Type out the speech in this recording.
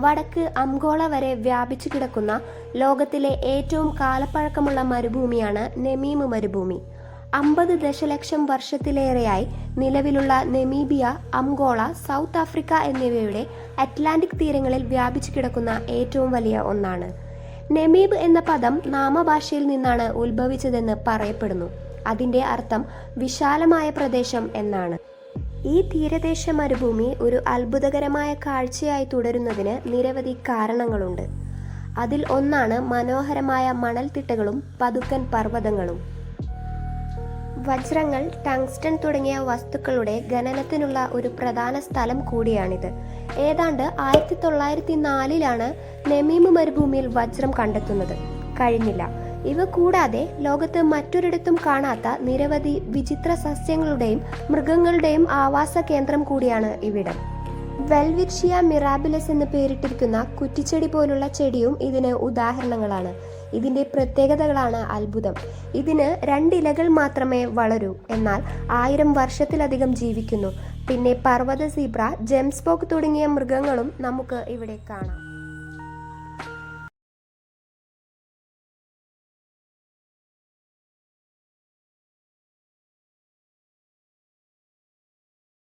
വടക്ക് അംഗോള വരെ വ്യാപിച്ചു കിടക്കുന്ന ലോകത്തിലെ ഏറ്റവും കാലപ്പഴക്കമുള്ള മരുഭൂമിയാണ് നെമീബ് മരുഭൂമി. 50 ദശലക്ഷം വർഷത്തിലേറെയായി നിലവിലുള്ള നെമീബിയ, അംഗോള, സൗത്ത് ആഫ്രിക്ക എന്നിവയുടെ അറ്റ്ലാന്റിക് തീരങ്ങളിൽ വ്യാപിച്ചു കിടക്കുന്ന ഏറ്റവും വലിയ ഒന്നാണ്. നെമീബ് എന്ന പദം നാമഭാഷയിൽ നിന്നാണ് ഉത്ഭവിച്ചതെന്ന് പറയപ്പെടുന്നു. അതിന്റെ അർത്ഥം വിശാലമായ പ്രദേശം എന്നാണ്. ഈ തീരദേശ മരുഭൂമി ഒരു അത്ഭുതകരമായ കാഴ്ചയായി തുടരുന്നതിന് നിരവധി കാരണങ്ങളുണ്ട്. അതിൽ ഒന്നാണ് മനോഹരമായ മണൽത്തിട്ടകളും പതുക്കൻ പർവ്വതങ്ങളും. വജ്രങ്ങൾ, ടങ്സ്റ്റൺ തുടങ്ങിയ വസ്തുക്കളുടെ ഖനനത്തിനുള്ള ഒരു പ്രധാന സ്ഥലം കൂടിയാണിത്. ഏതാണ്ട് 1904 നെമീബ് മരുഭൂമിയിൽ വജ്രം കണ്ടെത്തുന്നത് കഴിഞ്ഞില്ല. ഇവ കൂടാതെ ലോകത്ത് മറ്റൊരിടത്തും കാണാത്ത നിരവധി വിചിത്ര സസ്യങ്ങളുടെയും മൃഗങ്ങളുടെയും ആവാസ കേന്ദ്രം കൂടിയാണ് ഇവിടം. വെൽവിച്ചിയ മിറാബിലസ് എന്ന് പേരിട്ടിരിക്കുന്ന കുറ്റിച്ചെടി പോലുള്ള ചെടിയും ഇതിന് ഉദാഹരണങ്ങളാണ്. ഇതിന്റെ പ്രത്യേകതകളാണ് അത്ഭുതം. ഇതിന് 2 ഇലകൾ മാത്രമേ വളരൂ, എന്നാൽ 1000 വർഷത്തിലധികം ജീവിക്കുന്നു. പിന്നെ പർവ്വത സീബ്ര, ജെംസ്ബോക്ക് തുടങ്ങിയ മൃഗങ്ങളും നമുക്ക് ഇവിടെ കാണാം.